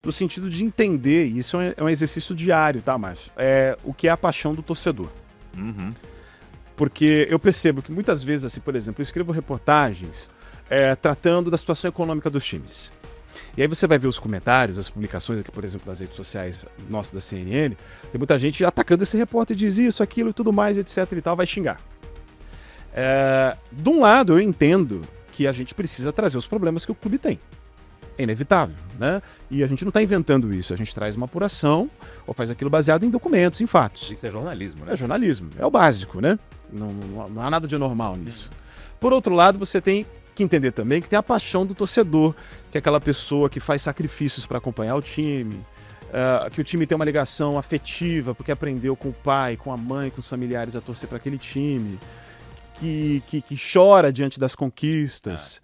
no sentido de entender, e isso é um exercício diário, tá, Márcio? O que é a paixão do torcedor. Uhum. Porque eu percebo que muitas vezes, assim, por exemplo, eu escrevo reportagens tratando da situação econômica dos times. E aí você vai ver os comentários, as publicações aqui, por exemplo, nas redes sociais nossas da CNN, tem muita gente atacando esse repórter, diz isso, aquilo e tudo mais, etc e tal, vai xingar. De um lado, eu entendo que a gente precisa trazer os problemas que o clube tem. É inevitável, né? E a gente não está inventando isso, a gente traz uma apuração ou faz aquilo baseado em documentos, em fatos. Isso é jornalismo, né? É jornalismo, é o básico, né? Não há nada de anormal nisso. Por outro lado, você tem que entender também que tem a paixão do torcedor, que é aquela pessoa que faz sacrifícios para acompanhar o time, que o time tem uma ligação afetiva, porque aprendeu com o pai, com a mãe, com os familiares a torcer para aquele time, que chora diante das conquistas.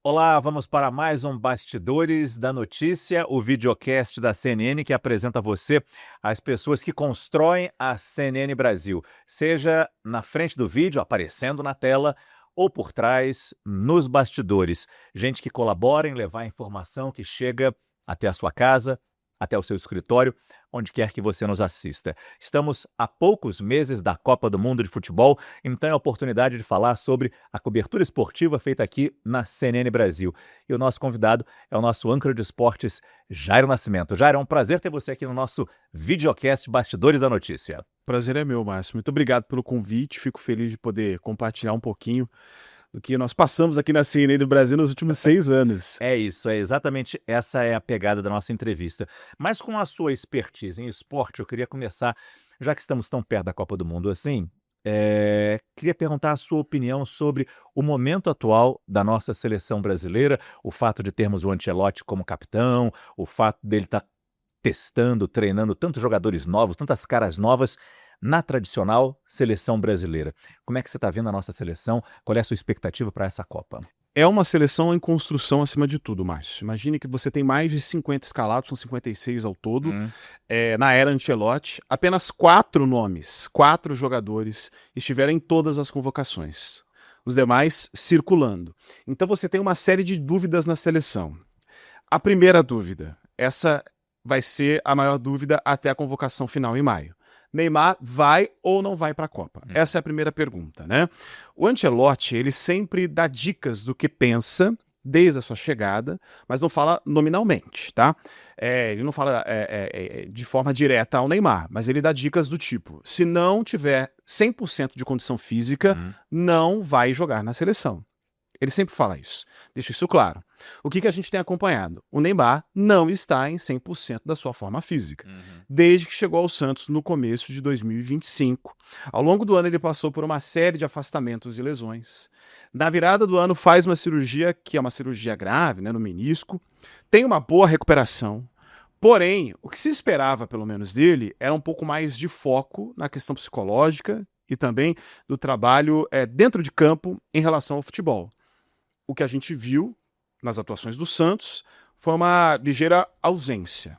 Olá, vamos para mais um Bastidores da Notícia, o videocast da CNN que apresenta a você as pessoas que constroem a CNN Brasil, seja na frente do vídeo, aparecendo na tela, ou por trás, nos bastidores. Gente que colabora em levar a informação que chega até a sua casa, até o seu escritório, onde quer que você nos assista. Estamos a poucos meses da Copa do Mundo de Futebol, então é a oportunidade de falar sobre a cobertura esportiva feita aqui na CNN Brasil. E o nosso convidado é o nosso âncora de esportes, Jairo Nascimento. Jairo, é um prazer ter você aqui no nosso videocast Bastidores da Notícia. Prazer é meu, Márcio. Muito obrigado pelo convite, fico feliz de poder compartilhar um pouquinho do que nós passamos aqui na CNN do Brasil nos últimos 6 anos. É isso, é exatamente essa é a pegada da nossa entrevista. Mas com a sua expertise em esporte, eu queria começar, já que estamos tão perto da Copa do Mundo assim, queria perguntar a sua opinião sobre o momento atual da nossa seleção brasileira, o fato de termos o Ancelotti como capitão, o fato dele estar testando, treinando tantos jogadores novos, tantas caras novas, na tradicional seleção brasileira. Como é que você está vendo a nossa seleção? Qual é a sua expectativa para essa Copa? É uma seleção em construção acima de tudo, Márcio. Imagine que você tem mais de 50 escalados, são 56 ao todo. Na era Ancelotti, apenas 4 nomes, 4 jogadores estiveram em todas as convocações. Os demais circulando. Então você tem uma série de dúvidas na seleção. A primeira dúvida, essa vai ser a maior dúvida até a convocação final em maio. Neymar vai ou não vai para a Copa? Essa é a primeira pergunta, né? O Ancelotti, ele sempre dá dicas do que pensa desde a sua chegada, mas não fala nominalmente, tá? Ele não fala de forma direta ao Neymar, mas ele dá dicas do tipo, se não tiver 100% de condição física, não vai jogar na seleção. Ele sempre fala isso, deixa isso claro. O que a gente tem acompanhado? O Neymar não está em 100% da sua forma física, desde que chegou ao Santos no começo de 2025. Ao longo do ano ele passou por uma série de afastamentos e lesões. Na virada do ano faz uma cirurgia, que é uma cirurgia grave, né, no menisco, tem uma boa recuperação, porém, o que se esperava pelo menos dele era um pouco mais de foco na questão psicológica e também do trabalho dentro de campo em relação ao futebol. O que a gente viu nas atuações do Santos foi uma ligeira ausência.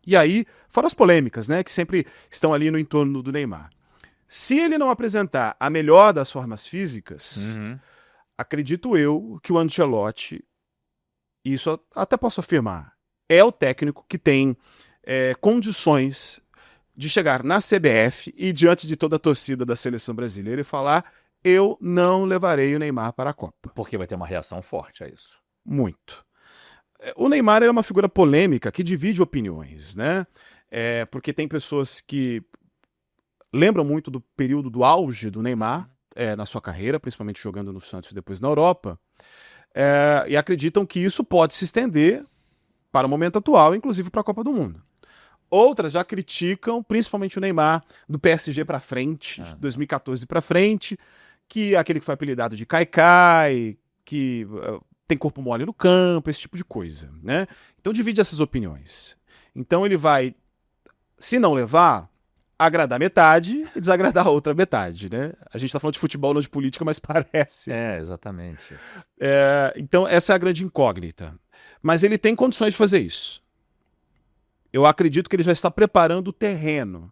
E aí, fora as polêmicas, né, que sempre estão ali no entorno do Neymar. Se ele não apresentar a melhor das formas físicas, acredito eu que o Ancelotti, isso até posso afirmar, é o técnico que tem condições de chegar na CBF e diante de toda a torcida da seleção brasileira e falar: eu não levarei o Neymar para a Copa. Porque vai ter uma reação forte a isso. Muito. O Neymar é uma figura polêmica que divide opiniões, né? Porque tem pessoas que lembram muito do período do auge do Neymar na sua carreira, principalmente jogando no Santos e depois na Europa, e acreditam que isso pode se estender para o momento atual, inclusive para a Copa do Mundo. Outras já criticam, principalmente o Neymar, do PSG para frente, 2014 para frente, que é aquele que foi apelidado de Caicai, que tem corpo mole no campo, esse tipo de coisa, né? Então divide essas opiniões. Então ele vai, se não levar, agradar metade e desagradar a outra metade, né? A gente tá falando de futebol, não de política, mas parece. Exatamente. Então essa é a grande incógnita. Mas ele tem condições de fazer isso. Eu acredito que ele já está preparando o terreno.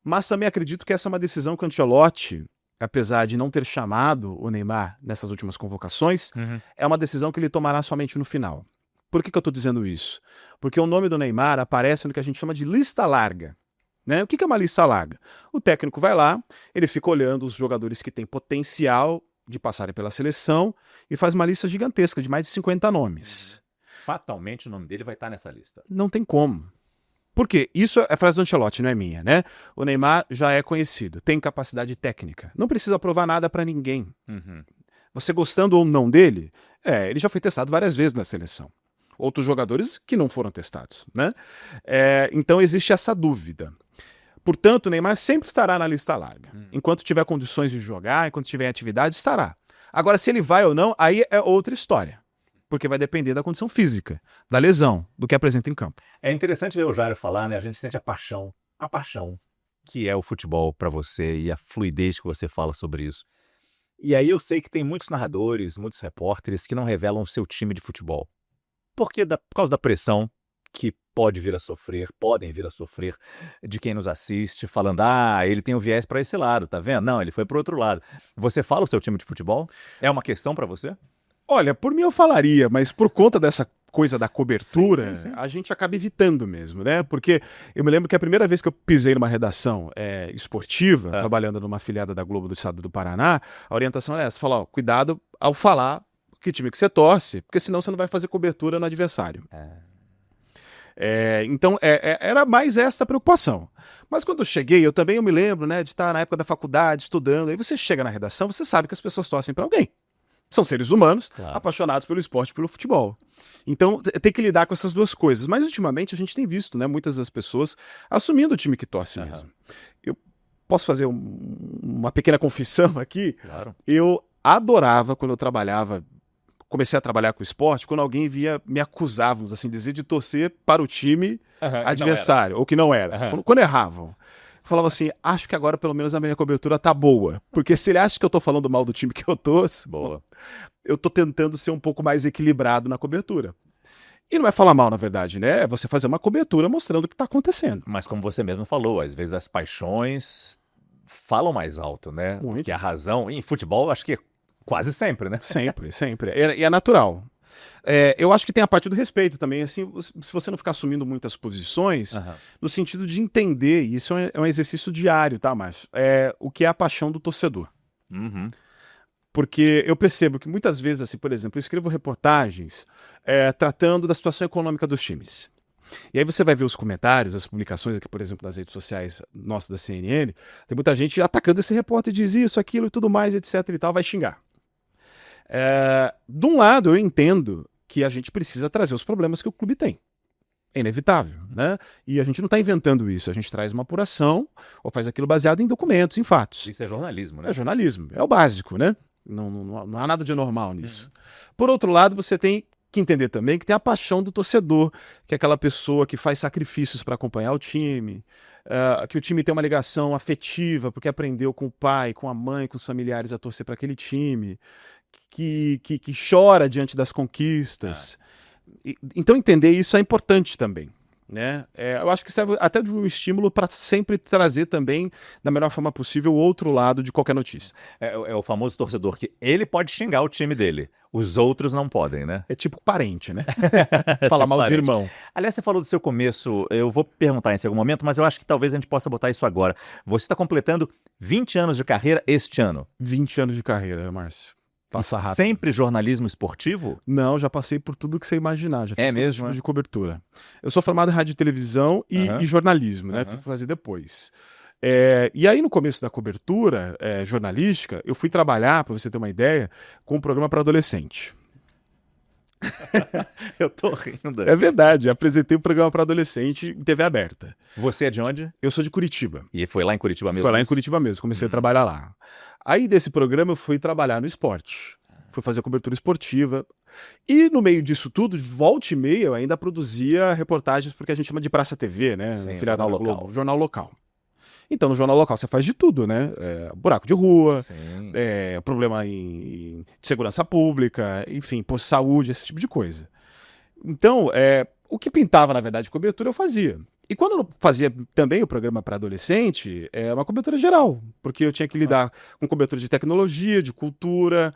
Mas também acredito que essa é uma decisão que o Ancelotti apesar de não ter chamado o Neymar nessas últimas convocações, é uma decisão que ele tomará somente no final. Por que eu estou dizendo isso? Porque o nome do Neymar aparece no que a gente chama de lista larga. Né? O que é uma lista larga? O técnico vai lá, ele fica olhando os jogadores que têm potencial de passarem pela seleção e faz uma lista gigantesca de mais de 50 nomes. Fatalmente o nome dele vai estar nessa lista. Não tem como. Por quê? Isso é frase do Ancelotti, não é minha, né? O Neymar já é conhecido, tem capacidade técnica, não precisa provar nada para ninguém. Você gostando ou não dele, ele já foi testado várias vezes na seleção. Outros jogadores que não foram testados, né? Então existe essa dúvida. Portanto, o Neymar sempre estará na lista larga. Enquanto tiver condições de jogar, enquanto tiver atividade, estará. Agora, se ele vai ou não, aí é outra história. Porque vai depender da condição física, da lesão, do que apresenta em campo. É interessante ver o Jairo falar, né? A gente sente a paixão que é o futebol para você e a fluidez que você fala sobre isso. E aí eu sei que tem muitos narradores, muitos repórteres que não revelam o seu time de futebol. Por causa da pressão que podem vir a sofrer de quem nos assiste, falando, ele tem o viés para esse lado, tá vendo? Não, ele foi para o outro lado. Você fala o seu time de futebol? É uma questão para você? Olha, por mim eu falaria, mas por conta dessa coisa da cobertura, sim. a gente acaba evitando mesmo, né? Porque eu me lembro que a primeira vez que eu pisei numa redação esportiva, trabalhando numa afiliada da Globo do Estado do Paraná, a orientação era essa, falar, cuidado ao falar que time que você torce, porque senão você não vai fazer cobertura no adversário. Então, era mais essa a preocupação. Mas quando eu cheguei, eu me lembro, né, de estar na época da faculdade, estudando, aí você chega na redação, você sabe que as pessoas torcem para alguém. São seres humanos, apaixonados pelo esporte, pelo futebol. Então, tem que lidar com essas duas coisas. Mas, ultimamente, a gente tem visto, né, muitas das pessoas assumindo o time que torce mesmo. Eu posso fazer uma pequena confissão aqui? Claro. Eu adorava, quando eu comecei a trabalhar com esporte, quando alguém me acusar, vamos assim dizer, de torcer para o time adversário, ou que não era. Quando erravam. Falava assim, acho que agora pelo menos a minha cobertura tá boa. Porque se ele acha que eu tô falando mal do time que eu torço, eu tô tentando ser um pouco mais equilibrado na cobertura. E não é falar mal, na verdade, né? É você fazer uma cobertura mostrando o que tá acontecendo. Mas como você mesmo falou, às vezes as paixões falam mais alto, né? Muito. Que a razão, em futebol, acho que é quase sempre, né? Sempre. E é natural. Eu acho que tem a parte do respeito também, assim, se você não ficar assumindo muitas posições, no sentido de entender, e isso é um exercício diário, tá, Márcio? O que é a paixão do torcedor. Porque eu percebo que muitas vezes, assim, por exemplo, eu escrevo reportagens tratando da situação econômica dos times. E aí você vai ver os comentários, as publicações aqui, por exemplo, nas redes sociais nossas da CNN, tem muita gente atacando esse repórter, diz isso, aquilo e tudo mais, etc e tal, vai xingar. De um lado, eu entendo que a gente precisa trazer os problemas que o clube tem. É inevitável, né? E a gente não está inventando isso, a gente traz uma apuração ou faz aquilo baseado em documentos, em fatos. Isso é jornalismo, né? É jornalismo, é o básico, né? Não há nada de anormal nisso. Por outro lado, você tem que entender também que tem a paixão do torcedor, que é aquela pessoa que faz sacrifícios para acompanhar o time, que o time tem uma ligação afetiva, porque aprendeu com o pai, com a mãe, com os familiares a torcer para aquele time, que chora diante das conquistas. Então entender isso é importante também. Né? Eu acho que serve até de um estímulo para sempre trazer também, da melhor forma possível, o outro lado de qualquer notícia. É o famoso torcedor que ele pode xingar o time dele, os outros não podem, né? É tipo parente, né? Falar tipo mal parente. de irmão. Aliás, você falou do seu começo, eu vou perguntar isso em algum momento, mas eu acho que talvez a gente possa botar isso agora. Você está completando 20 anos de carreira este ano. 20 anos de carreira, Márcio. Passa rápido. Sempre jornalismo esportivo? Não, já passei por tudo que você imaginar. Já fiz mesmo, tipo de cobertura. Eu sou formado em rádio e televisão e jornalismo, né? Fui fazer depois. E aí, no começo da cobertura jornalística, eu fui trabalhar, para você ter uma ideia, com um programa para adolescente. Eu tô rindo. É verdade, apresentei um programa para adolescente em TV aberta. Você é de onde? Eu sou de Curitiba. E foi lá em Curitiba mesmo? Foi lá em Curitiba mesmo, comecei a trabalhar lá. Aí desse programa eu fui trabalhar no esporte. Fui fazer cobertura esportiva. E no meio disso tudo, de volta e meia, eu ainda produzia reportagens porque a gente chama de Praça TV, né? Sim, Filiada jornal da Globo, local. jornal local. Então, no jornal local você faz de tudo, né? Buraco de rua, problema de segurança pública, enfim, posto de saúde, esse tipo de coisa. Então, o que pintava, na verdade, de cobertura eu fazia. E quando eu fazia também o programa para adolescente, é uma cobertura geral, porque eu tinha que lidar com cobertura de tecnologia, de cultura,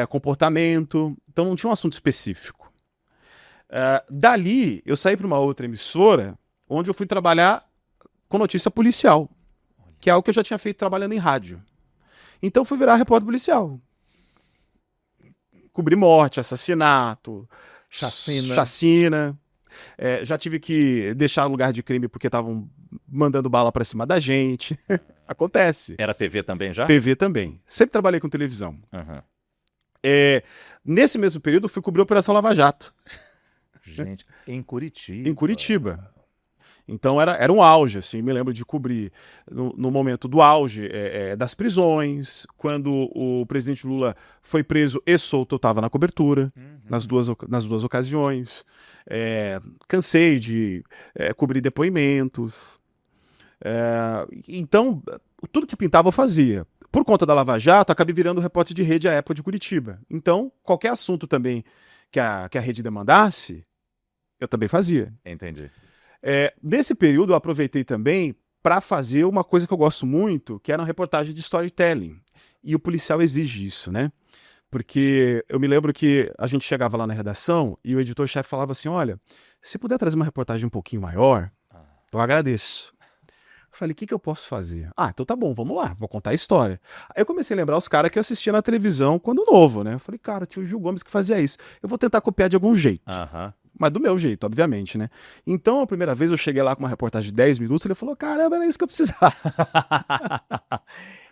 comportamento, então não tinha um assunto específico. Dali, eu saí para uma outra emissora, onde eu fui trabalhar com notícia policial, que é algo que eu já tinha feito trabalhando em rádio. Então fui virar repórter policial. Cobrir morte, assassinato, chacina. Já tive que deixar o lugar de crime porque estavam mandando bala pra cima da gente. Acontece. Era TV também já? TV também. Sempre trabalhei com televisão. Uhum. Nesse mesmo período, eu fui cobrir a Operação Lava Jato. Gente, em Curitiba. Em Curitiba. Então era um auge, assim, me lembro de cobrir no momento do auge das prisões, quando o presidente Lula foi preso e solto, eu estava na cobertura, nas duas ocasiões. Cansei de cobrir depoimentos. Então, tudo que pintava eu fazia. Por conta da Lava Jato, acabei virando repórter de rede à época de Curitiba. Então, qualquer assunto também que a rede demandasse, eu também fazia. Entendi. Nesse período eu aproveitei também para fazer uma coisa que eu gosto muito, que era uma reportagem de storytelling. E o policial exige isso, né? Porque eu me lembro que a gente chegava lá na redação e o editor-chefe falava assim, olha, se puder trazer uma reportagem um pouquinho maior, eu agradeço. Eu falei, o que eu posso fazer? Então tá bom, vamos lá, vou contar a história. Aí eu comecei a lembrar os caras que eu assistia na televisão quando novo, né? Eu falei, cara, tinha o Gil Gomes que fazia isso. Eu vou tentar copiar de algum jeito. Mas do meu jeito, obviamente, né? Então, a primeira vez eu cheguei lá com uma reportagem de 10 minutos, ele falou, caramba, era isso que eu precisava.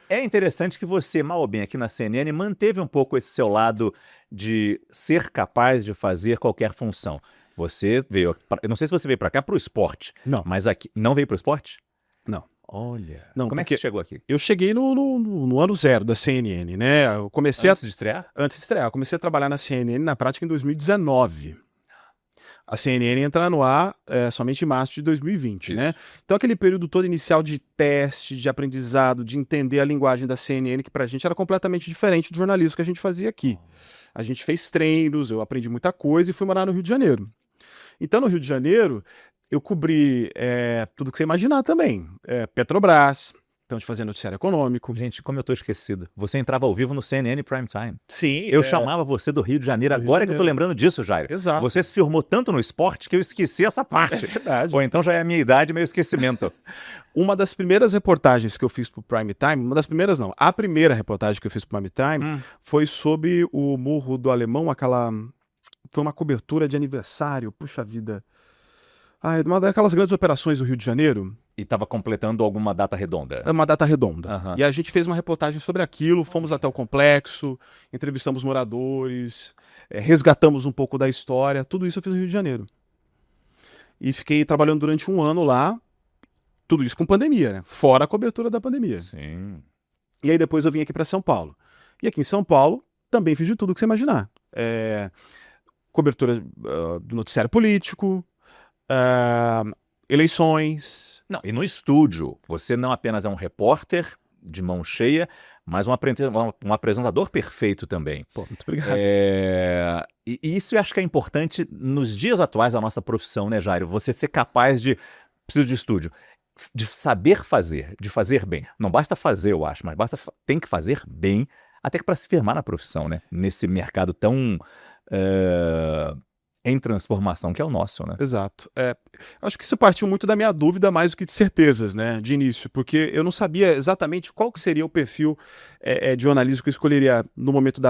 É interessante que você, mal ou bem, aqui na CNN, manteve um pouco esse seu lado de ser capaz de fazer qualquer função. Você veio, eu não sei se você veio para cá para o esporte. Não. Mas aqui, não veio para o esporte? Não. Olha, não, como é que você chegou aqui? Eu cheguei no ano zero da CNN, né? Eu comecei Antes de estrear? Antes de estrear. Eu comecei a trabalhar na CNN na prática em 2019. A CNN entra no ar somente em março de 2020, né? Então aquele período todo inicial de teste, de aprendizado, de entender a linguagem da CNN, que pra gente era completamente diferente do jornalismo que a gente fazia aqui. A gente fez treinos, eu aprendi muita coisa e fui morar no Rio de Janeiro. Então no Rio de Janeiro, eu cobri tudo que você imaginar também. Petrobras, então de fazer noticiário econômico. Gente, como eu tô esquecido. Você entrava ao vivo no CNN Prime Time. Sim. Eu chamava você do Rio de Janeiro, agora que eu tô lembrando disso, Jairo. Exato. Você se firmou tanto no esporte que eu esqueci essa parte. É verdade. Ou então já é a minha idade, meio esquecimento. Uma das primeiras reportagens que eu fiz pro Prime Time, uma das primeiras não, a primeira reportagem que eu fiz pro Prime Time foi sobre o Morro do Alemão, foi uma cobertura de aniversário, puxa vida. Uma daquelas grandes operações do Rio de Janeiro. E estava completando alguma data redonda. Uma data redonda. E a gente fez uma reportagem sobre aquilo, fomos até o complexo, entrevistamos moradores, resgatamos um pouco da história, tudo isso eu fiz no Rio de Janeiro. E fiquei trabalhando durante um ano lá, tudo isso com pandemia, né? Fora a cobertura da pandemia. Sim. E aí depois eu vim aqui para São Paulo. E aqui em São Paulo também fiz de tudo que você imaginar. Cobertura do noticiário político, eleições. Não, e no estúdio, você não apenas é um repórter de mão cheia, mas um apresentador perfeito também. Pô, muito obrigado. E isso eu acho que é importante nos dias atuais da nossa profissão, né, Jairo? Você ser capaz de... Preciso de estúdio. De saber fazer, de fazer bem. Não basta fazer, eu acho, mas tem que fazer bem, até que para se firmar na profissão, né? Nesse mercado tão... em transformação, que é o nosso, né? Exato. Acho que isso partiu muito da minha dúvida mais do que de certezas, né, de início, porque eu não sabia exatamente qual que seria o perfil de jornalismo que eu escolheria no momento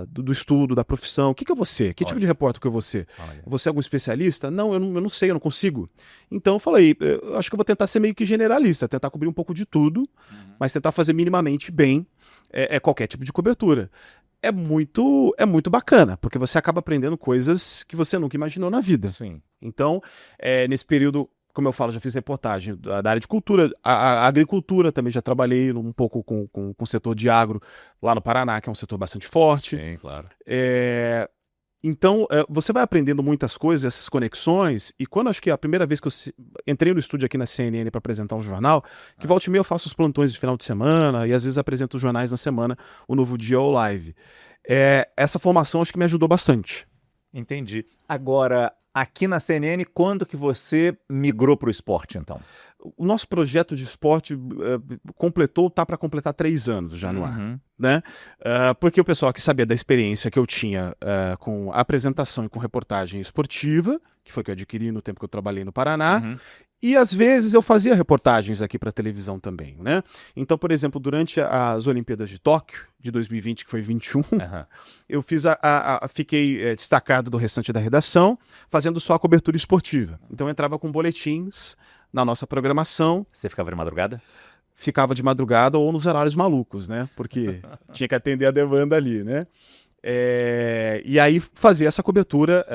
do estudo, da profissão. O que eu vou ser? Que tipo de repórter que eu vou ser? Você é algum especialista? Não, eu não sei, eu não consigo. Então eu falei, eu acho que eu vou tentar ser meio que generalista, tentar cobrir um pouco de tudo, mas tentar fazer minimamente bem qualquer tipo de cobertura. É muito bacana, porque você acaba aprendendo coisas que você nunca imaginou na vida. Sim. Então, nesse período, como eu falo, já fiz reportagem da área de cultura, a agricultura também já trabalhei um pouco com o setor de agro lá no Paraná, que é um setor bastante forte. Sim, claro. Então, você vai aprendendo muitas coisas, essas conexões, e quando acho que a primeira vez que eu entrei no estúdio aqui na CNN para apresentar um jornal, que volta e meia eu faço os plantões de final de semana, e às vezes apresento os jornais na semana, o Novo Dia ou Live. Essa formação acho que me ajudou bastante. Entendi. Agora, aqui na CNN, quando que você migrou para o esporte, então? O nosso projeto de esporte tá para completar 3 anos já no ar, né? Porque o pessoal que sabia da experiência que eu tinha com apresentação e com reportagem esportiva, que foi que eu adquiri no tempo que eu trabalhei no Paraná, e às vezes eu fazia reportagens aqui para televisão também, né? Então, por exemplo, durante as Olimpíadas de Tóquio, de 2020, que foi 21, eu fiquei destacado do restante da redação, fazendo só a cobertura esportiva. Então eu entrava com boletins na nossa programação. Você ficava de madrugada? Ficava de madrugada ou nos horários malucos, né? Porque tinha que atender a demanda ali, né? E aí fazia essa cobertura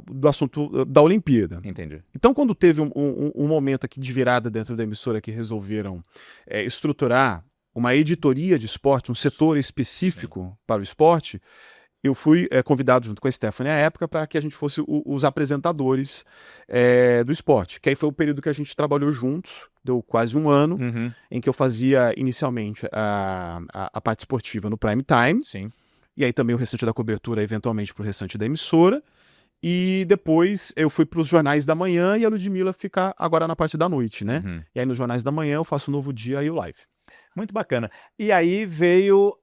do assunto da Olimpíada. Entendi. Então, quando teve um momento aqui de virada dentro da emissora que resolveram estruturar uma editoria de esporte, um setor específico para o esporte, eu fui convidado junto com a Stephanie à época para que a gente fosse os apresentadores do esporte. Que aí foi o período que a gente trabalhou juntos, deu quase um ano, em que eu fazia inicialmente a parte esportiva no prime time. Sim. E aí também o restante da cobertura, eventualmente, para o restante da emissora. E depois eu fui para os jornais da manhã e a Ludmilla fica agora na parte da noite, né? E aí nos jornais da manhã eu faço o Novo Dia e o Live. Muito bacana. E aí veio,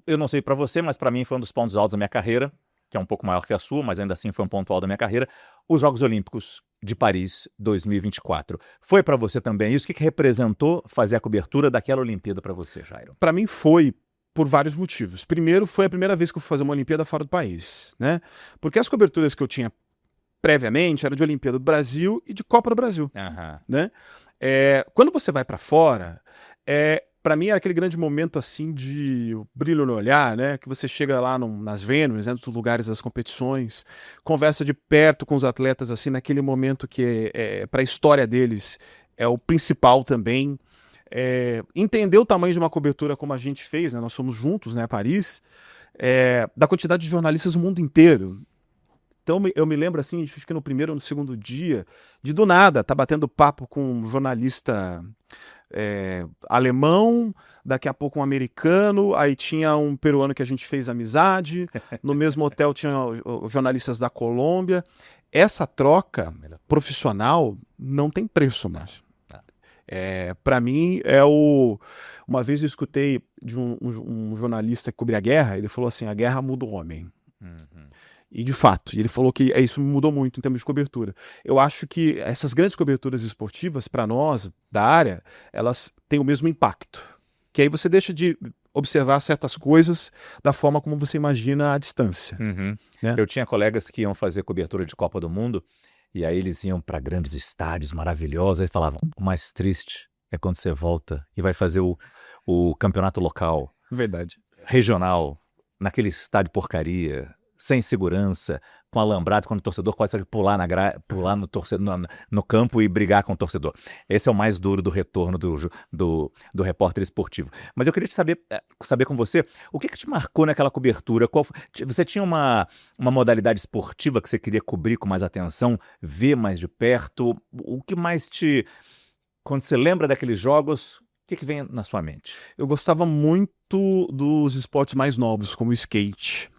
eu não sei para você, mas para mim foi um dos pontos altos da minha carreira, que é um pouco maior que a sua, mas ainda assim foi um ponto alto da minha carreira, os Jogos Olímpicos de Paris 2024. Foi para você também isso? O que representou fazer a cobertura daquela Olimpíada para você, Jairo? Para mim foi por vários motivos. Primeiro, foi a primeira vez que eu fui fazer uma Olimpíada fora do país, né? Porque as coberturas que eu tinha previamente eram de Olimpíada do Brasil e de Copa do Brasil, né? Quando você vai para fora, para mim é aquele grande momento assim de brilho no olhar, né? Que você chega lá nas Vênus, né, nos lugares das competições, conversa de perto com os atletas assim naquele momento que para a história deles é o principal também. Entender o tamanho de uma cobertura como a gente fez, né? Nós fomos juntos, né, a Paris, da quantidade de jornalistas do mundo inteiro. Então eu me lembro assim, acho que no primeiro ou no segundo dia, do nada, tá batendo papo com um jornalista alemão, daqui a pouco um americano, aí tinha um peruano que a gente fez amizade, no mesmo hotel tinha jornalistas da Colômbia. Essa troca profissional não tem preço, Márcio. Para mim uma vez eu escutei de um jornalista que cobria a guerra, ele falou assim: a guerra muda o homem. E de fato, ele falou que isso mudou muito em termos de cobertura. Eu acho que essas grandes coberturas esportivas, para nós da área, elas têm o mesmo impacto, que aí você deixa de observar certas coisas da forma como você imagina à distância, né? Eu tinha colegas que iam fazer cobertura de Copa do Mundo. E aí eles iam para grandes estádios maravilhosos, aí falavam, o mais triste é quando você volta e vai fazer o campeonato local. Verdade. Regional, naquele estádio porcaria, sem segurança, com alambrado, quando o torcedor quase pular no campo e brigar com o torcedor. Esse é o mais duro do retorno do repórter esportivo. Mas eu queria saber com você, o que te marcou naquela cobertura? Você tinha uma modalidade esportiva que você queria cobrir com mais atenção, ver mais de perto? O que mais quando você lembra daqueles jogos, o que vem na sua mente? Eu gostava muito dos esportes mais novos, como o skate.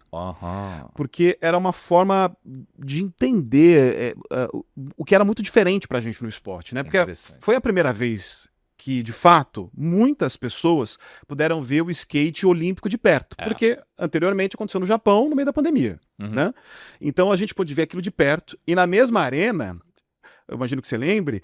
Porque era uma forma de entender o que era muito diferente pra gente no esporte, né? Porque foi a primeira vez que, de fato, muitas pessoas puderam ver o skate olímpico de perto. Porque anteriormente aconteceu no Japão, no meio da pandemia, né? Então a gente pôde ver aquilo de perto. E na mesma arena, eu imagino que você lembre,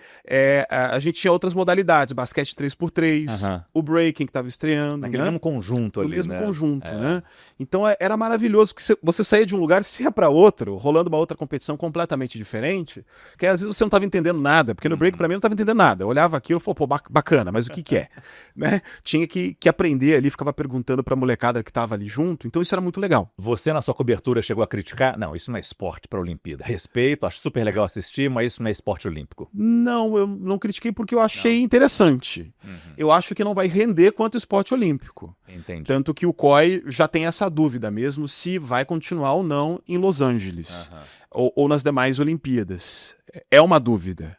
a gente tinha outras modalidades, basquete 3x3, o breaking que estava estreando. Naquele mesmo conjunto ali, no mesmo conjunto, né? Então era maravilhoso, porque você saía de um lugar e você ia para outro, rolando uma outra competição completamente diferente, que às vezes você não estava entendendo nada, porque no break para mim eu não estava entendendo nada. Eu olhava aquilo e falava, pô, bacana, mas o que é? Né? Tinha que aprender ali, ficava perguntando pra molecada que estava ali junto, então isso era muito legal. Você na sua cobertura chegou a criticar? Não, isso não é esporte para a Olimpíada. Respeito, acho super legal assistir, mas isso não é esporte olímpico. Não, eu não critiquei porque eu achei interessante. Eu acho que não vai render quanto esporte olímpico. Entendi. Tanto que o COI já tem essa dúvida mesmo se vai continuar ou não em Los Angeles ou nas demais Olimpíadas. É uma dúvida.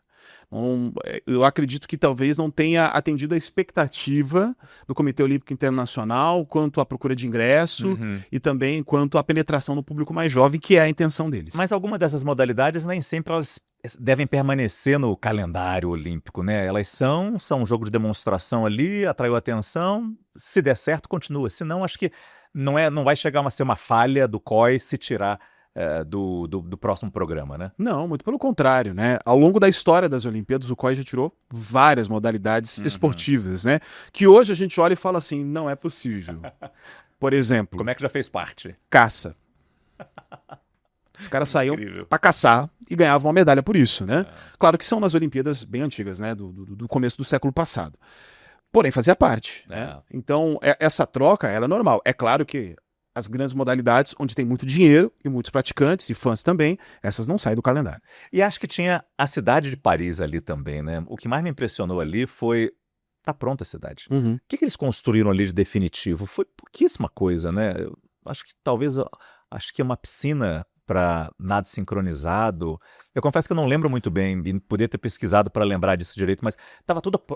Eu acredito que talvez não tenha atendido a expectativa do Comitê Olímpico Internacional quanto à procura de ingresso e também quanto à penetração no público mais jovem, que é a intenção deles. Mas alguma dessas modalidades nem sempre elas devem permanecer no calendário olímpico, né? Elas são um jogo de demonstração ali, atraiu atenção, se der certo, continua. Senão, acho que não vai chegar a ser uma falha do COI se tirar do próximo programa, né? Não, muito pelo contrário, né? Ao longo da história das Olimpíadas, o COI já tirou várias modalidades esportivas, né? Que hoje a gente olha e fala assim, não é possível. Por exemplo... Como é que já fez parte? Caça. Os caras saíam pra caçar e ganhavam uma medalha por isso, né? Claro que são nas Olimpíadas bem antigas, né? Do começo do século passado. Porém, fazia parte, né? Então, essa troca, ela é normal. É claro que as grandes modalidades, onde tem muito dinheiro e muitos praticantes e fãs também, essas não saem do calendário. E acho que tinha a cidade de Paris ali também, né? O que mais me impressionou ali foi... Tá pronta a cidade. O que eles construíram ali de definitivo? Foi pouquíssima coisa, né? Eu acho que talvez... Acho que uma piscina para nado sincronizado. Eu confesso que eu não lembro muito bem, e poderia ter pesquisado para lembrar disso direito, mas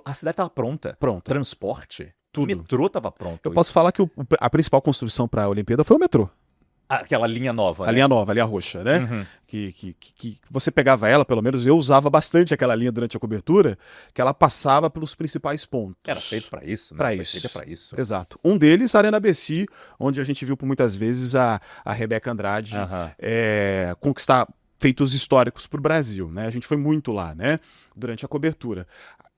a cidade estava pronta. Transporte. Tudo. O metrô estava pronto. Eu posso falar que a principal construção para a Olimpíada foi o metrô. Aquela linha nova, A linha nova, a linha roxa, né? Que você pegava ela, pelo menos eu usava bastante aquela linha durante a cobertura, que ela passava pelos principais pontos. Era feito para isso, né? Para isso. Feita para isso. Exato. Um deles, a Arena BC, onde a gente viu por muitas vezes a Rebeca Andrade conquistar feitos históricos para o Brasil, né? A gente foi muito lá, né? Durante a cobertura.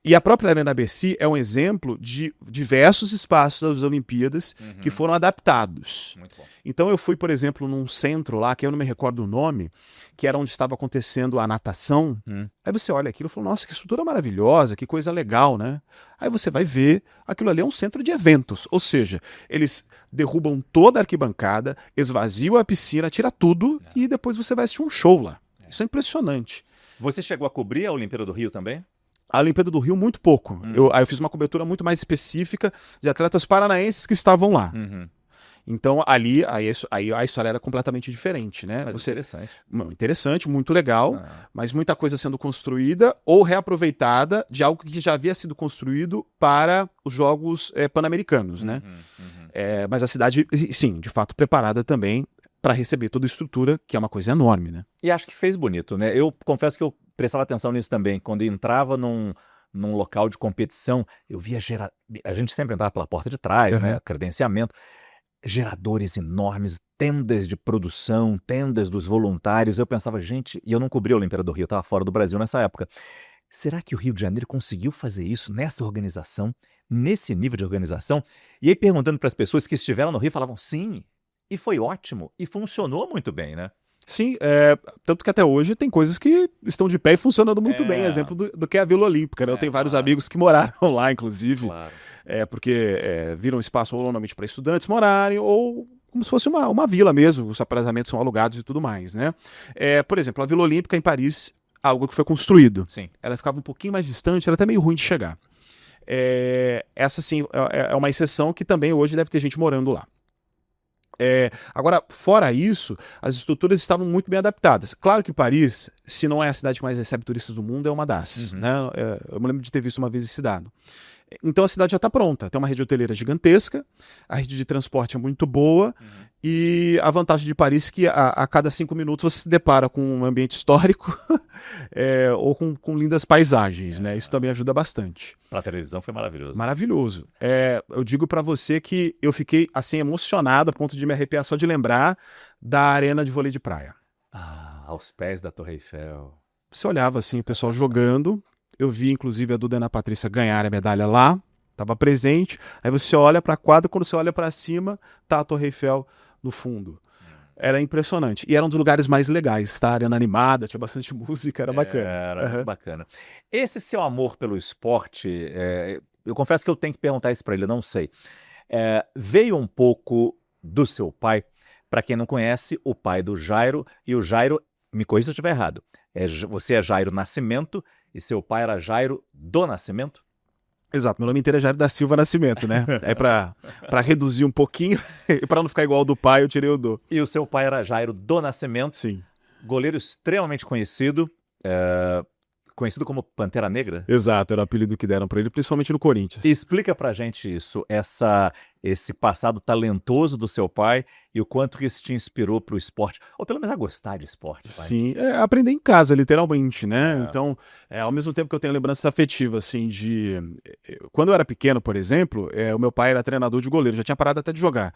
E a própria Arena BC é um exemplo de diversos espaços das Olimpíadas que foram adaptados. Muito bom. Então eu fui, por exemplo, num centro lá, que eu não me recordo o nome, que era onde estava acontecendo a natação. Aí você olha aquilo e fala, nossa, que estrutura maravilhosa, que coisa legal, né? Aí você vai ver, aquilo ali é um centro de eventos. Ou seja, eles derrubam toda a arquibancada, esvaziam a piscina, tira tudo e depois você vai assistir um show lá. Isso é impressionante. Você chegou a cobrir a Olimpíada do Rio também? A Olimpíada do Rio, muito pouco. Aí eu fiz uma cobertura muito mais específica de atletas paranaenses que estavam lá. Então, aí a história era completamente diferente, né? Mas interessante. Interessante, muito legal, mas muita coisa sendo construída ou reaproveitada de algo que já havia sido construído para os Jogos Pan-Americanos, né? Mas a cidade, sim, de fato, preparada também para receber toda a estrutura, que é uma coisa enorme, né? E acho que fez bonito, né? Eu confesso que eu prestava atenção nisso também. Quando entrava num local de competição, eu via a gente sempre entrava pela porta de trás, né? Credenciamento. Geradores enormes, tendas de produção, tendas dos voluntários. Eu pensava, gente, e eu não cobri a Olimpíada do Rio, eu estava fora do Brasil nessa época. Será que o Rio de Janeiro conseguiu fazer isso nessa organização, nesse nível de organização? E aí, perguntando para as pessoas que estiveram no Rio, falavam sim. E foi ótimo, e funcionou muito bem, né? Sim, tanto que até hoje tem coisas que estão de pé e funcionando muito bem. Exemplo do que é a Vila Olímpica, né? Eu tenho vários amigos que moraram lá, inclusive, porque viram espaço ou normalmente para estudantes morarem, ou como se fosse uma vila mesmo, os apartamentos são alugados e tudo mais, né? Por exemplo, a Vila Olímpica em Paris, algo que foi construído. Sim. Ela ficava um pouquinho mais distante, era até meio ruim de chegar. Essa, sim, é uma exceção que também hoje deve ter gente morando lá. Agora, fora isso, as estruturas estavam muito bem adaptadas. Claro que Paris, se não é a cidade que mais recebe turistas do mundo, é uma das. Né? Eu me lembro de ter visto uma vez esse dado. Então a cidade já está pronta. Tem uma rede hoteleira gigantesca, a rede de transporte é muito boa, e a vantagem de Paris é que a cada 5 minutos você se depara com um ambiente histórico ou com lindas paisagens. Né? Isso também ajuda bastante. Para a televisão foi maravilhoso. Maravilhoso. Eu digo para você que eu fiquei assim emocionado a ponto de me arrepiar só de lembrar da arena de vôlei de praia. Aos pés da Torre Eiffel. Você olhava assim o pessoal jogando. Eu vi, inclusive, a Duda e a Ana Patrícia ganhar a medalha lá, estava presente. Aí você olha para a quadra, quando você olha para cima, tá a Torre Eiffel no fundo. Era impressionante. E era um dos lugares mais legais, tá? Arena animada, tinha bastante música, era bacana. Era muito bacana. Esse seu amor pelo esporte, eu confesso que eu tenho que perguntar isso para ele, eu não sei. Veio um pouco do seu pai. Para quem não conhece, o pai do Jairo, e o Jairo, me corrija se eu estiver errado, você é Jairo Nascimento, e seu pai era Jairo do Nascimento? Exato, meu nome inteiro é Jairo da Silva Nascimento, né? Pra reduzir um pouquinho, e pra não ficar igual ao do pai, eu tirei o do. E o seu pai era Jairo do Nascimento. Sim. Goleiro extremamente conhecido. Conhecido como Pantera Negra? Exato, era o apelido que deram pra ele, principalmente no Corinthians. Explica pra gente isso, esse passado talentoso do seu pai e o quanto que isso te inspirou pro esporte, ou pelo menos a gostar de esporte, pai. Sim, aprender em casa, literalmente, né? É. Então, ao mesmo tempo que eu tenho lembranças afetivas, assim, quando eu era pequeno, por exemplo, o meu pai era treinador de goleiro, já tinha parado até de jogar,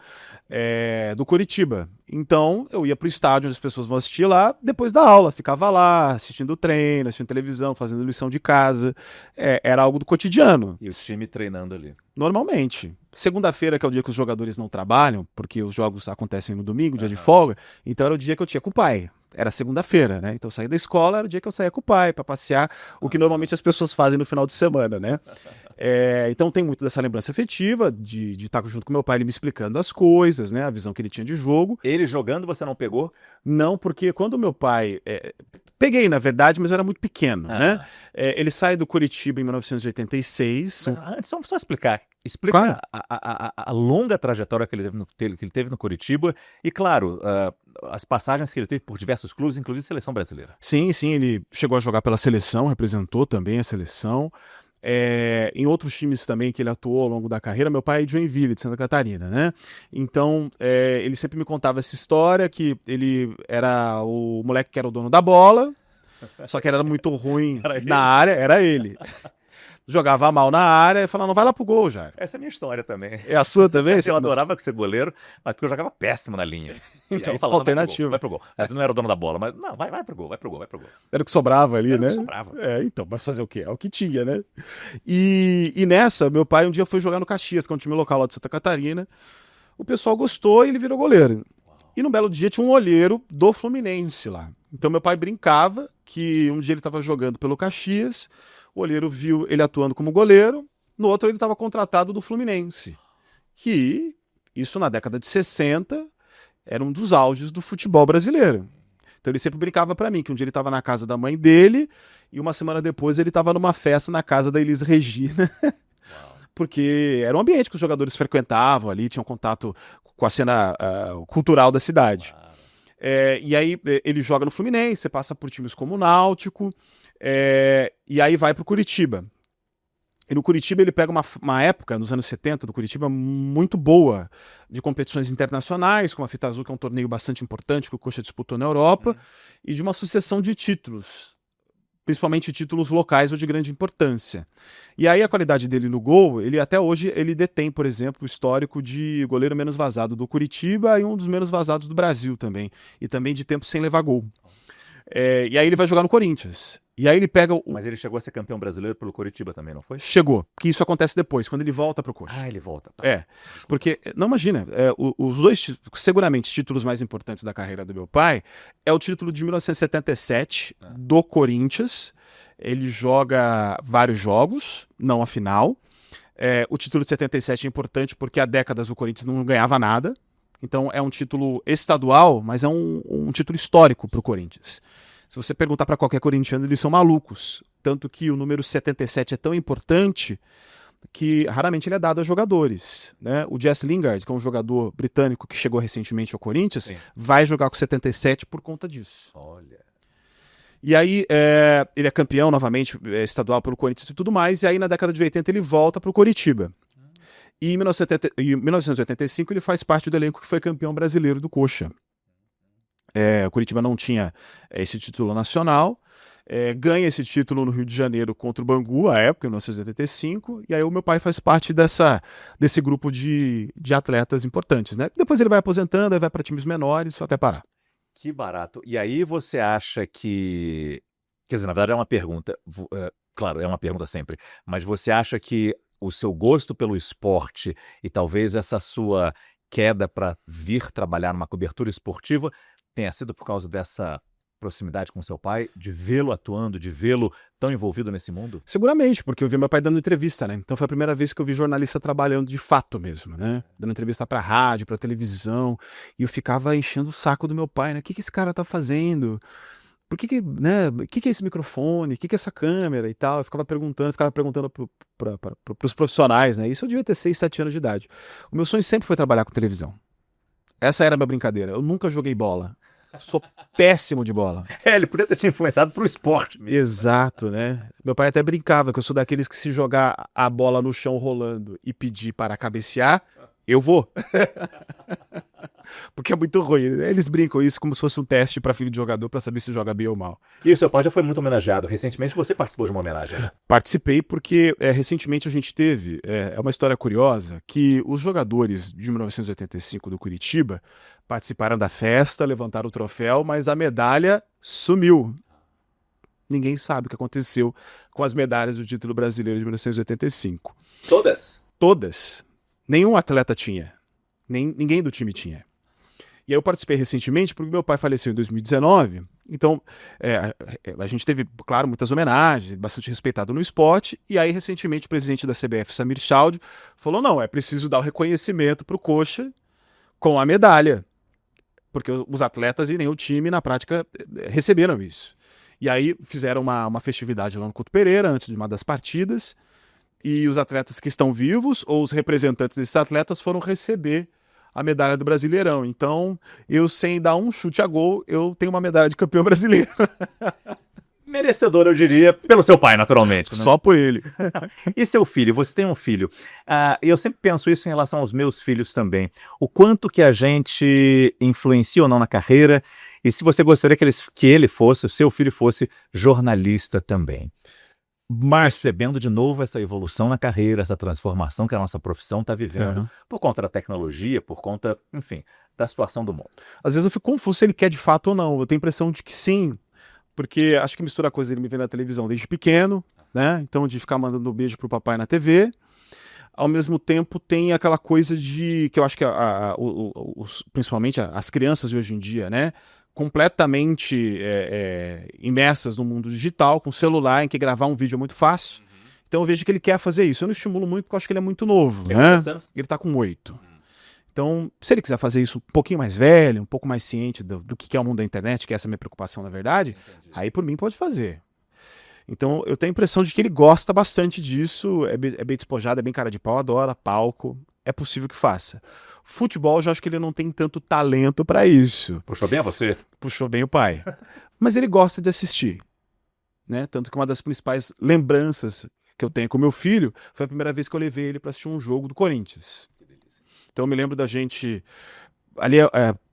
do Coritiba. Então, eu ia pro estádio onde as pessoas vão assistir lá, depois da aula, ficava lá, assistindo o treino, assistindo televisão, fazendo lição de casa, era algo do cotidiano. E o time treinando ali. Normalmente. Segunda-feira, que é o dia que os jogadores não trabalham, porque os jogos acontecem no domingo, dia de folga, então era o dia que eu tinha com o pai. Era segunda-feira, né? Então eu saía da escola, era o dia que eu saía com o pai para passear, o que normalmente as pessoas fazem no final de semana, né? Então tem muito dessa lembrança afetiva, de estar junto com meu pai, ele me explicando as coisas, né? A visão que ele tinha de jogo. Ele jogando, você não pegou? Não, porque quando meu pai... Peguei, na verdade, mas eu era muito pequeno, né? Ele sai do Coritiba em 1986. Antes, vamos só explicar. Explica Claro. a longa trajetória que ele teve no Coritiba e, claro, as passagens que ele teve por diversos clubes, inclusive seleção brasileira. Sim, ele chegou a jogar pela seleção, representou também a seleção. Em outros times também que ele atuou ao longo da carreira, meu pai é de Joinville, de Santa Catarina, né? Então, ele sempre me contava essa história, que ele era o moleque que era o dono da bola, só que ele era muito ruim na área, era ele. Jogava mal na área e falava, não, vai lá pro gol, Jair. Essa é a minha história também. É a sua também? Eu adorava ser goleiro, mas porque eu jogava péssimo na linha. Então, aí falava, alternativa. Vai pro gol. Mas não era o dono da bola, mas não, vai pro gol, vai pro gol, vai pro gol. Era o que sobrava ali, Era né? o que sobrava. Então, mas fazer o quê? É o que tinha, né? E nessa, meu pai um dia foi jogar no Caxias, que é um time local lá de Santa Catarina. O pessoal gostou e ele virou goleiro. E num belo dia tinha um olheiro do Fluminense lá. Então meu pai brincava que um dia ele estava jogando pelo Caxias, o olheiro viu ele atuando como goleiro, no outro ele estava contratado do Fluminense. Que isso na década de 60 era um dos auges do futebol brasileiro. Então ele sempre brincava pra mim que um dia ele estava na casa da mãe dele e uma semana depois ele estava numa festa na casa da Elis Regina. Porque era um ambiente que os jogadores frequentavam ali, tinham contato com a cena cultural da cidade. E aí ele joga no Fluminense, passa por times como o Náutico, e aí vai pro Coritiba. E no Coritiba ele pega uma época, nos anos 70, do Coritiba, muito boa, de competições internacionais, como a Fita Azul, que é um torneio bastante importante que o Coxa disputou na Europa, e de uma sucessão de títulos, principalmente títulos locais ou de grande importância. E aí a qualidade dele no gol, ele até hoje ele detém, por exemplo, o histórico de goleiro menos vazado do Coritiba e um dos menos vazados do Brasil também, e também de tempo sem levar gol. E aí ele vai jogar no Corinthians. E aí ele pega Mas ele chegou a ser campeão brasileiro pelo Coritiba também, não foi? Chegou, porque isso acontece depois, quando ele volta pro Coxa. Ah, ele volta. Tá. Porque, não imagina, os dois, seguramente, títulos mais importantes da carreira do meu pai é o título de 1977 do Corinthians. Ele joga vários jogos, não a final. O título de 77 é importante porque há décadas o Corinthians não ganhava nada. Então é um título estadual, mas é um título histórico pro Corinthians. Se você perguntar para qualquer corintiano, eles são malucos. Tanto que o número 77 é tão importante que raramente ele é dado a jogadores. Né? O Jesse Lingard, que é um jogador britânico que chegou recentemente ao Corinthians, vai jogar com 77 por conta disso. Olha. E aí ele é campeão novamente estadual pelo Corinthians e tudo mais, e aí na década de 80 ele volta para o Coritiba. E em 1985 ele faz parte do elenco que foi campeão brasileiro do Coxa. O Coritiba não tinha esse título nacional, ganha esse título no Rio de Janeiro contra o Bangu, à época, em 1985, e aí o meu pai faz parte desse grupo de atletas importantes, né? Depois ele vai aposentando, aí vai para times menores, até parar. Que barato. E aí você acha que... Quer dizer, na verdade é uma pergunta, claro, é uma pergunta sempre, mas você acha que o seu gosto pelo esporte e talvez essa sua queda para vir trabalhar numa cobertura esportiva tenha sido por causa dessa proximidade com seu pai, de vê-lo atuando, de vê-lo tão envolvido nesse mundo? Seguramente, porque eu vi meu pai dando entrevista, né? Então foi a primeira vez que eu vi jornalista trabalhando de fato mesmo, né? Dando entrevista pra rádio, pra televisão, e eu ficava enchendo o saco do meu pai, né? O que esse cara tá fazendo? Por que né? O que é esse microfone? O que é essa câmera e tal? Eu ficava perguntando pros profissionais, né? Isso eu devia ter 6, 7 anos de idade. O meu sonho sempre foi trabalhar com televisão. Essa era a minha brincadeira. Eu nunca joguei bola. Sou péssimo de bola. Ele podia ter te influenciado pro esporte mesmo. Exato, né? Meu pai até brincava que eu sou daqueles que se jogar a bola no chão rolando e pedir para cabecear, eu vou. Porque é muito ruim. Eles brincam isso como se fosse um teste para filho de jogador para saber se joga bem ou mal. E o seu pai já foi muito homenageado. Recentemente você participou de uma homenagem, né? Participei porque recentemente a gente teve, é uma história curiosa, que os jogadores de 1985 do Curitiba participaram da festa, levantaram o troféu, mas a medalha sumiu. Ninguém sabe o que aconteceu com as medalhas do título brasileiro de 1985. Todas? Todas. Nenhum atleta tinha. Ninguém do time tinha. E aí eu participei recentemente porque meu pai faleceu em 2019. Então, a gente teve, claro, muitas homenagens, bastante respeitado no esporte. E aí, recentemente, o presidente da CBF, Samir Chaudio, falou, não, é preciso dar o reconhecimento para o Coxa com a medalha. Porque os atletas e nem o time, na prática, receberam isso. E aí fizeram uma festividade lá no Couto Pereira, antes de uma das partidas. E os atletas que estão vivos, ou os representantes desses atletas, foram receber a medalha do Brasileirão. Então, eu sem dar um chute a gol, eu tenho uma medalha de campeão brasileiro. Merecedor, eu diria, pelo seu pai, naturalmente. Né? Só por ele. E seu filho? Você tem um filho. E eu sempre penso isso em relação aos meus filhos também. O quanto que a gente influencia ou não na carreira, e se você gostaria que ele fosse, o seu filho fosse jornalista também. Percebendo de novo essa evolução na carreira, essa transformação que a nossa profissão está vivendo, por conta da tecnologia, por conta, enfim, da situação do mundo. Às vezes eu fico confuso se ele quer de fato ou não. Eu tenho a impressão de que sim, porque acho que mistura a coisa ele me vê na televisão desde pequeno, né? Então de ficar mandando um beijo pro papai na TV. Ao mesmo tempo tem aquela coisa de, que eu acho que principalmente as crianças de hoje em dia, né? Completamente imersas no mundo digital, com celular, em que gravar um vídeo é muito fácil. Então eu vejo que ele quer fazer isso. Eu não estimulo muito porque eu acho que ele é muito novo. Né? Ele tá com 8. Então, se ele quiser fazer isso um pouquinho mais velho, um pouco mais ciente do que é o mundo da internet, que essa é a minha preocupação na verdade, aí por mim pode fazer. Então eu tenho a impressão de que ele gosta bastante disso, é bem despojado, é bem cara de pau, adora palco, é possível que faça. Futebol, já acho que ele não tem tanto talento para isso. Puxou bem a você? Puxou bem o pai. Mas ele gosta de assistir. Né? Tanto que uma das principais lembranças que eu tenho com meu filho foi a primeira vez que eu levei ele para assistir um jogo do Corinthians. Então eu me lembro da gente... Ali,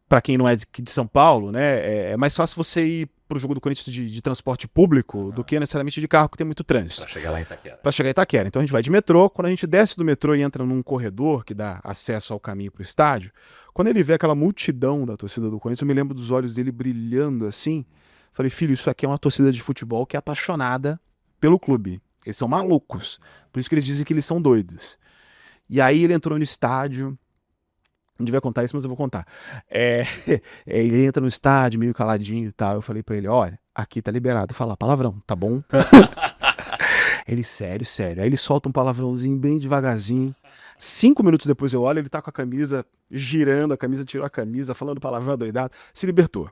para quem não é de São Paulo, né, é mais fácil você ir pro jogo do Corinthians de transporte público do que necessariamente de carro, porque tem muito trânsito. Para chegar lá em Itaquera. Para chegar em Itaquera. Então a gente vai de metrô. Quando a gente desce do metrô e entra num corredor que dá acesso ao caminho pro estádio, quando ele vê aquela multidão da torcida do Corinthians, eu me lembro dos olhos dele brilhando assim. Falei, filho, isso aqui é uma torcida de futebol que é apaixonada pelo clube. Eles são malucos. Por isso que eles dizem que eles são doidos. E aí ele entrou no estádio. Não devia contar isso, mas eu vou contar. Ele entra no estádio, meio caladinho e tal. Eu falei pra ele, olha, aqui tá liberado falar palavrão, tá bom? Ele, sério. Aí ele solta um palavrãozinho bem devagarzinho. 5 minutos depois eu olho, ele tá com a camisa girando, tirou a camisa, falando palavrão doidado, se libertou.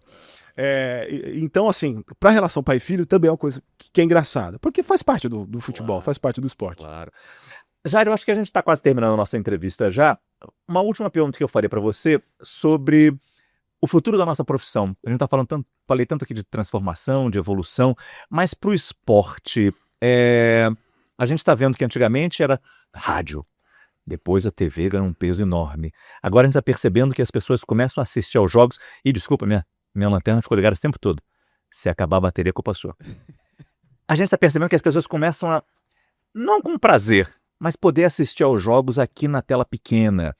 Então, assim, pra relação pai e filho também é uma coisa que é engraçada, porque faz parte do futebol, claro. Faz parte do esporte. Claro. Jair, eu acho que a gente está quase terminando a nossa entrevista já. Uma última pergunta que eu faria para você sobre o futuro da nossa profissão. A gente está falei tanto aqui de transformação, de evolução, mas para o esporte, a gente está vendo que antigamente era rádio, depois a TV ganhou um peso enorme. Agora a gente está percebendo que as pessoas começam a assistir aos jogos e, desculpa, minha lanterna ficou ligada esse tempo todo. Se acabar a bateria, é culpa sua. A gente está percebendo que as pessoas começam a, não com prazer, mas poder assistir aos jogos aqui na tela pequena.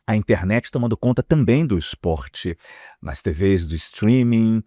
A internet tomando conta também do esporte, nas TVs, do streaming.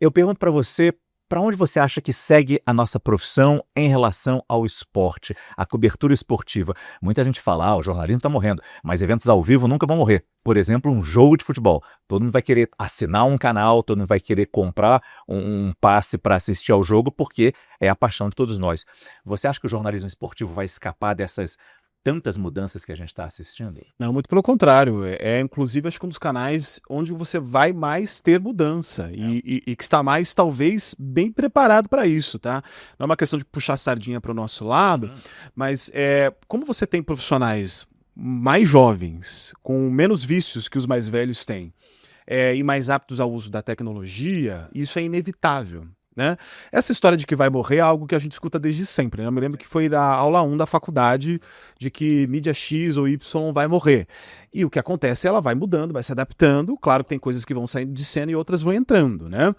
Eu pergunto para você, para onde você acha que segue a nossa profissão em relação ao esporte, a cobertura esportiva? Muita gente fala, o jornalismo está morrendo, mas eventos ao vivo nunca vão morrer. Por exemplo, um jogo de futebol. Todo mundo vai querer assinar um canal, todo mundo vai querer comprar um passe para assistir ao jogo, porque é a paixão de todos nós. Você acha que o jornalismo esportivo vai escapar dessas tantas mudanças que a gente está assistindo? Não, muito pelo contrário. Inclusive, acho que um dos canais onde você vai mais ter mudança e que está mais, talvez, bem preparado para isso, tá? Não é uma questão de puxar a sardinha para o nosso lado, mas como você tem profissionais mais jovens, com menos vícios que os mais velhos têm, e mais aptos ao uso da tecnologia, isso é inevitável. Né? Essa história de que vai morrer é algo que a gente escuta desde sempre. Né? Eu me lembro que foi na aula 1 da faculdade de que mídia X ou Y vai morrer. E o que acontece é ela vai mudando, vai se adaptando. Claro que tem coisas que vão saindo de cena e outras vão entrando. Né?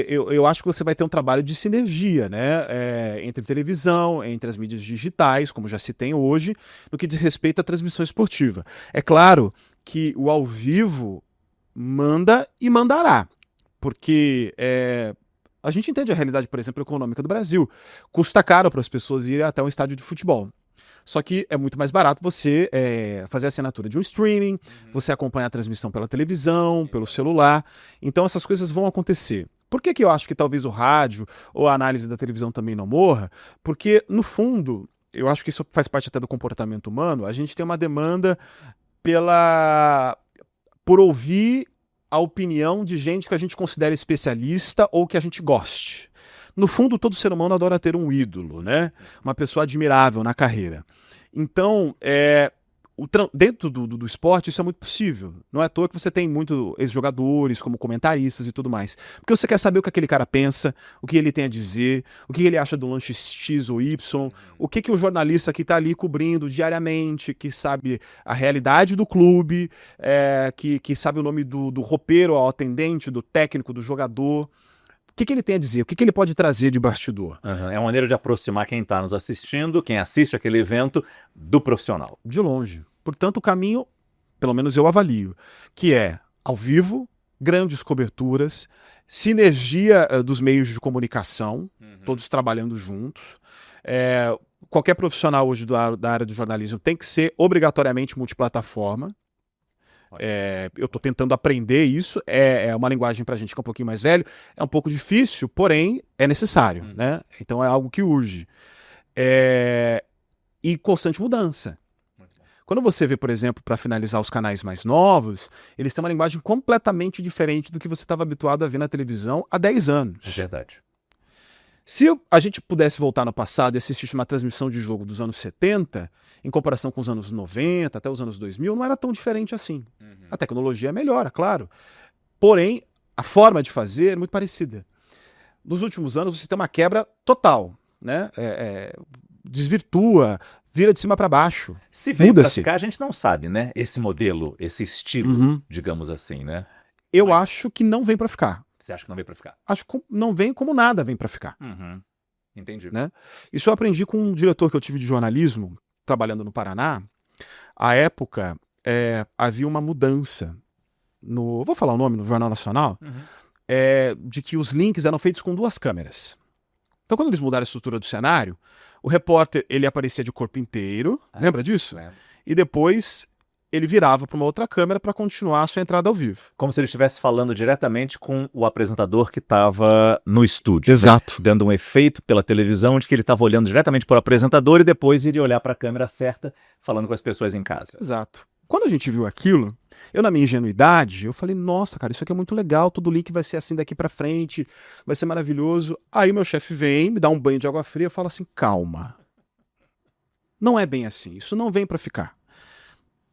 Eu acho que você vai ter um trabalho de sinergia, né? Entre televisão, entre as mídias digitais, como já se tem hoje, no que diz respeito à transmissão esportiva. É claro que o ao vivo manda e mandará. Porque a gente entende a realidade, por exemplo, econômica do Brasil. Custa caro para as pessoas irem até um estádio de futebol. Só que é muito mais barato você fazer a assinatura de um streaming, você acompanhar a transmissão pela televisão, pelo celular. Então essas coisas vão acontecer. Por que eu acho que talvez o rádio ou a análise da televisão também não morra? Porque, no fundo, eu acho que isso faz parte até do comportamento humano, a gente tem uma demanda por ouvir a opinião de gente que a gente considera especialista ou que a gente goste. No fundo, todo ser humano adora ter um ídolo, né? Uma pessoa admirável na carreira. Então, dentro do esporte, isso é muito possível. Não é à toa que você tem muitos ex-jogadores como comentaristas e tudo mais. Porque você quer saber o que aquele cara pensa, o que ele tem a dizer, o que ele acha do lance X ou Y, o que o jornalista que está ali cobrindo diariamente, que sabe a realidade do clube, que sabe o nome do roupeiro, ao atendente, do técnico, do jogador. O que ele tem a dizer? O que ele pode trazer de bastidor? É uma maneira de aproximar quem está nos assistindo, quem assiste aquele evento, do profissional. De longe. Portanto, o caminho, pelo menos eu avalio, que é ao vivo, grandes coberturas, sinergia dos meios de comunicação, todos trabalhando juntos. Qualquer profissional hoje da área do jornalismo tem que ser obrigatoriamente multiplataforma. Eu estou tentando aprender isso, é uma linguagem para a gente que é um pouquinho mais velho, é um pouco difícil, porém é necessário, né? Então é algo que urge. E constante mudança. Quando você vê, por exemplo, para finalizar os canais mais novos, eles têm uma linguagem completamente diferente do que você estava habituado a ver na televisão há 10 anos. É verdade. Se a gente pudesse voltar no passado e assistir uma transmissão de jogo dos anos 70, em comparação com os anos 90, até os anos 2000, não era tão diferente assim. A tecnologia melhora, claro. Porém, a forma de fazer é muito parecida. Nos últimos anos, você tem uma quebra total, né? Desvirtua, vira de cima para baixo. Se veio para ficar, a gente não sabe, né? Esse modelo, esse estilo, digamos assim, né? Eu acho que não vem para ficar. Você acha que não vem para ficar? Acho que não vem como nada vem para ficar. Entendi. Né? Isso eu aprendi com um diretor que eu tive de jornalismo, trabalhando no Paraná. À época, havia uma mudança vou falar o nome, no Jornal Nacional, de que os links eram feitos com 2 câmeras. Então, quando eles mudaram a estrutura do cenário, o repórter ele aparecia de corpo inteiro, lembra disso? E depois ele virava para uma outra câmera para continuar a sua entrada ao vivo. Como se ele estivesse falando diretamente com o apresentador que estava no estúdio. Exato. Né? Dando um efeito pela televisão de que ele estava olhando diretamente para o apresentador e depois iria olhar para a câmera certa, falando com as pessoas em casa. Exato. Quando a gente viu aquilo, eu na minha ingenuidade, eu falei, nossa, cara, isso aqui é muito legal, todo link vai ser assim daqui para frente, vai ser maravilhoso. Aí o meu chefe vem, me dá um banho de água fria e fala assim, calma. Não é bem assim, isso não vem para ficar.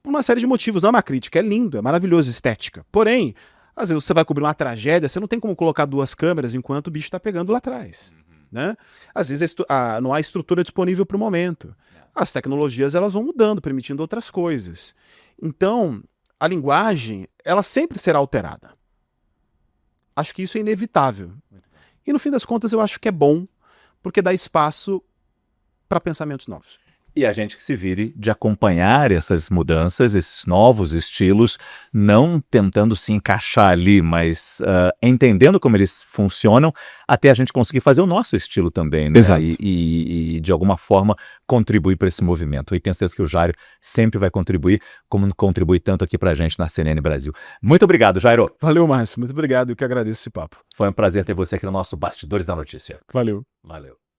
Por uma série de motivos, não é uma crítica, é lindo, é maravilhoso, estética. Porém, às vezes você vai cobrir uma tragédia, você não tem como colocar 2 câmeras enquanto o bicho está pegando lá atrás. Né? Às vezes não há estrutura disponível para o momento. As tecnologias elas vão mudando, permitindo outras coisas. Então, a linguagem, ela sempre será alterada. Acho que isso é inevitável. E no fim das contas eu acho que é bom, porque dá espaço para pensamentos novos. E a gente que se vire de acompanhar essas mudanças, esses novos estilos, não tentando se encaixar ali, mas entendendo como eles funcionam, até a gente conseguir fazer o nosso estilo também, né? Exato. E de alguma forma contribuir para esse movimento. E tenho certeza que o Jairo sempre vai contribuir, como contribui tanto aqui pra gente na CNN Brasil. Muito obrigado, Jairo. Valeu, Márcio. Muito obrigado. Eu que agradeço esse papo. Foi um prazer ter você aqui no nosso Bastidores da Notícia. Valeu. Valeu.